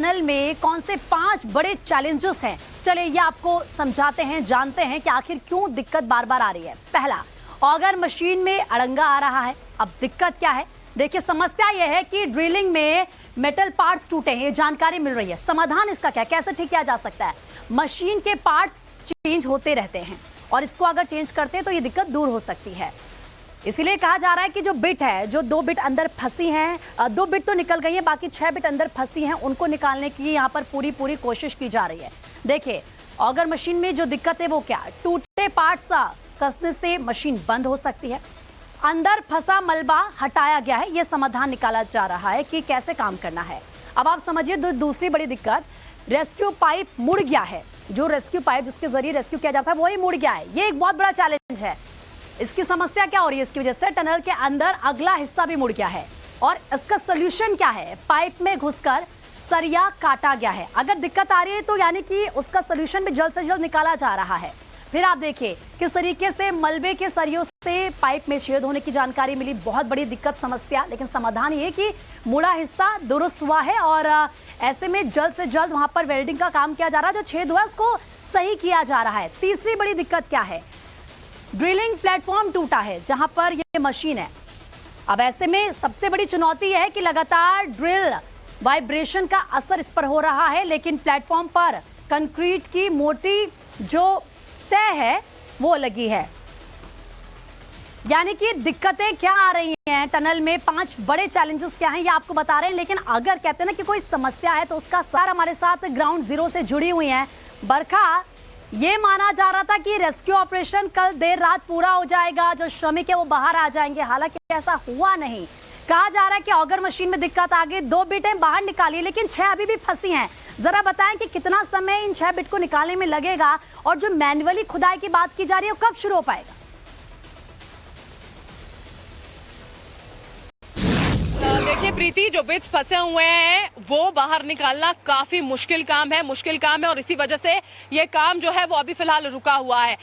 Tunnel में कौन से 5 बड़े चैलेंजेस हैं, चलिए ये आपको समझाते हैं, जानते हैं कि आखिर क्यों दिक्कत बार बार आ रही है। पहला, ऑगर मशीन में अड़ंगा आ रहा है। अब दिक्कत क्या है? देखिए, समस्या यह है कि ड्रिलिंग में मेटल पार्ट्स टूटे हैं, ये जानकारी मिल रही है। समाधान इसका क्या है, कैसे ठीक किया जा सकता है? मशीन के पार्ट्स चेंज होते रहते हैं और इसको अगर चेंज करते हैं तो ये दिक्कत दूर हो सकती है। इसीलिए कहा जा रहा है कि जो बिट है, जो 2 बिट अंदर फंसी हैं, 2 बिट तो निकल गई है, बाकी 6 बिट अंदर फंसी हैं, उनको निकालने की यहाँ पर पूरी कोशिश की जा रही है। देखिए, ऑगर मशीन में जो दिक्कत है वो क्या? टूटे पार्ट्स कसने से मशीन बंद हो सकती है। अंदर फंसा मलबा हटाया गया है, ये समाधान निकाला जा रहा है कि कैसे काम करना है। अब आप समझिए दूसरी बड़ी दिक्कत, रेस्क्यू पाइप मुड़ गया है। जो रेस्क्यू पाइप जिसके जरिए रेस्क्यू किया जाता है वही मुड़ गया है। ये एक बहुत बड़ा चैलेंज है। इसकी समस्या क्या हो रही है? इसकी वजह से टनल के अंदर अगला हिस्सा भी मुड़ गया है और इसका सोल्यूशन क्या है? पाइप में घुसकर सरिया काटा गया है। अगर दिक्कत आ रही है तो यानी कि उसका सोल्यूशन भी जल्द से जल्द निकाला जा रहा है। फिर आप देखिए किस तरीके से मलबे के सरियों से पाइप में छेद होने की जानकारी मिली। बहुत बड़ी दिक्कत, समस्या, लेकिन समाधान ये कि मुड़ा हिस्सा दुरुस्त हुआ है और ऐसे में जल्द से जल्द वहां पर वेल्डिंग का काम किया जा रहा है। जो छेद हुआ है उसको सही किया जा रहा है। तीसरी बड़ी दिक्कत क्या है? ड्रिलिंग प्लेटफॉर्म टूटा है जहां पर ये मशीन है। अब ऐसे में सबसे बड़ी चुनौती यह है कि लगातार ड्रिल वाइब्रेशन का असर इस पर हो रहा है, लेकिन प्लेटफॉर्म पर कंक्रीट की मोटी जो तय है वो लगी है। यानी कि दिक्कतें क्या आ रही हैं टनल में, 5 बड़े चैलेंजेस क्या हैं ये आपको बता रहे हैं। लेकिन अगर कहते हैं ना कि कोई समस्या है तो उसका सार हमारे साथ ग्राउंड जीरो से जुड़ी हुई है। बरखा, ये माना जा रहा था कि रेस्क्यू ऑपरेशन कल देर रात पूरा हो जाएगा, जो श्रमिक है वो बाहर आ जाएंगे, हालांकि ऐसा हुआ नहीं। कहा जा रहा है कि ऑगर मशीन में दिक्कत आ गई, 2 बिटें बाहर निकाली लेकिन 6 अभी भी फंसी हैं। जरा बताएं कि कितना समय इन 6 बिट को निकालने में लगेगा और जो मैन्युअली खुदाई की बात की जा रही है वो कब शुरू हो पाएगा? देखिए प्रीति, जो बिट्स फंसे हुए हैं वो बाहर निकालना काफी मुश्किल काम है और इसी वजह से ये काम जो है वो अभी फिलहाल रुका हुआ है,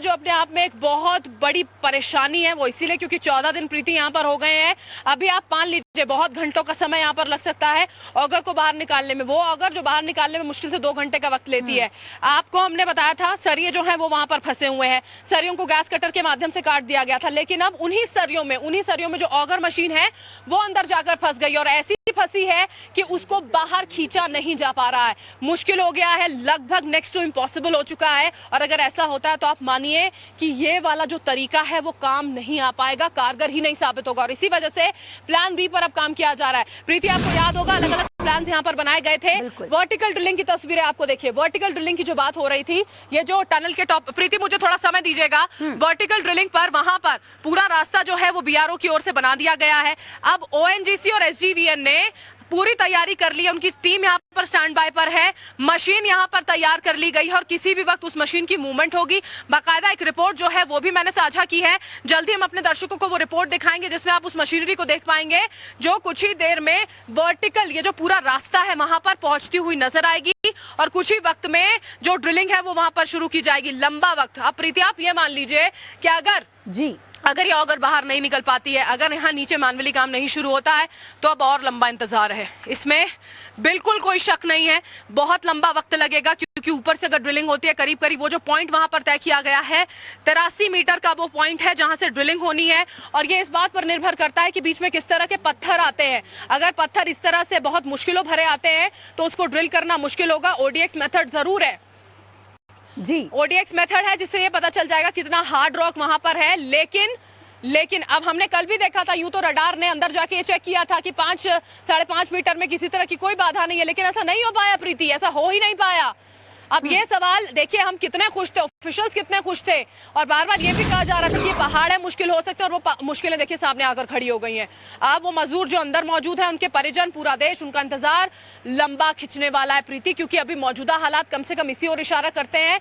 जो अपने आप में एक बहुत बड़ी परेशानी है। वो इसीलिए क्योंकि 14 दिन प्रीति यहाँ पर हो गए हैं। अभी आप मान लीजिए बहुत घंटों का समय यहाँ पर लग सकता है ऑगर को बाहर निकालने में। वो ऑगर जो बाहर निकालने में मुश्किल से 2 घंटे का वक्त लेती है। आपको हमने बताया था सरिये जो है वो वहां पर फंसे हुए हैं, सरियों को गैस कटर के माध्यम से काट दिया गया था, लेकिन अब उन्हीं सरियों में जो ऑगर मशीन है वो अंदर जाकर फंस गई और ऐसी फंसी है कि उसको बाहर खींचा नहीं जा पा रहा है। मुश्किल हो गया है, लगभग नेक्स्ट टू इम्पॉसिबल हो चुका है। और अगर ऐसा होता है तो आप मानिए कि ये वाला जो तरीका है वो काम नहीं आ पाएगा, कारगर ही नहीं साबित होगा और इसी वजह से प्लान बी पर अब काम किया जा रहा है। प्रीति, आपको याद होगा अलग अलग प्लान यहाँ पर बनाए गए थे। वर्टिकल ड्रिलिंग की तस्वीरें आपको देखिए, वर्टिकल ड्रिलिंग की जो बात हो रही थी, ये जो टनल के टॉप, प्रीति मुझे थोड़ा समय दीजिएगा, वर्टिकल ड्रिलिंग पर वहां पर पूरा रास्ता जो है वो बीआरओ की ओर से बना दिया गया है। अब ओएनजीसी और एसजीवीएन ने पूरी तैयारी कर ली है, उनकी टीम यहाँ पर स्टैंड बाय पर है, मशीन यहाँ पर तैयार कर ली गई है और किसी भी वक्त उस मशीन की मूवमेंट होगी। बाकायदा एक रिपोर्ट जो है वो भी मैंने साझा की है, जल्दी हम अपने दर्शकों को वो रिपोर्ट दिखाएंगे जिसमें आप उस मशीनरी को देख पाएंगे जो कुछ ही देर में वर्टिकल ये जो पूरा रास्ता है वहां पर पहुंचती हुई नजर आएगी और कुछ ही वक्त में जो ड्रिलिंग है वो वहां पर शुरू की जाएगी। लंबा वक्त। अब प्रीति, आप ये मान लीजिए कि अगर ये ऑगर बाहर नहीं निकल पाती है, अगर यहाँ नीचे मैन्युअली काम नहीं शुरू होता है तो अब और लंबा इंतजार है, इसमें बिल्कुल कोई शक नहीं है। बहुत लंबा वक्त लगेगा क्योंकि ऊपर से अगर ड्रिलिंग होती है करीब करीब वो जो पॉइंट वहां पर तय किया गया है 83 मीटर का वो पॉइंट है जहां से ड्रिलिंग होनी है और ये इस बात पर निर्भर करता है कि बीच में किस तरह के पत्थर आते हैं। अगर पत्थर इस तरह से बहुत मुश्किलों भरे आते हैं तो उसको ड्रिल करना मुश्किल होगा। ओडीएक्स मेथड जरूर है जी, ओडीएक्स मेथड है जिससे ये पता चल जाएगा कितना हार्ड रॉक वहां पर है। लेकिन अब हमने कल भी देखा था, यूं तो रडार ने अंदर जाके ये चेक किया था कि 5-5.5 मीटर में किसी तरह की कोई बाधा नहीं है, लेकिन ऐसा नहीं हो पाया प्रीति, ऐसा हो ही नहीं पाया। अब ये सवाल देखिए, हम कितने खुश थे, ऑफिशियल्स कितने खुश थे और बार बार ये भी कहा जा रहा था कि ये पहाड़ है, मुश्किल हो सकते हैं और वो मुश्किलें देखिए सामने आकर खड़ी हो गई हैं। अब वो मजदूर जो अंदर मौजूद है, उनके परिजन, पूरा देश, उनका इंतजार लंबा खिंचने वाला है प्रीति, क्योंकि अभी मौजूदा हालात कम से कम इसी ओर इशारा करते हैं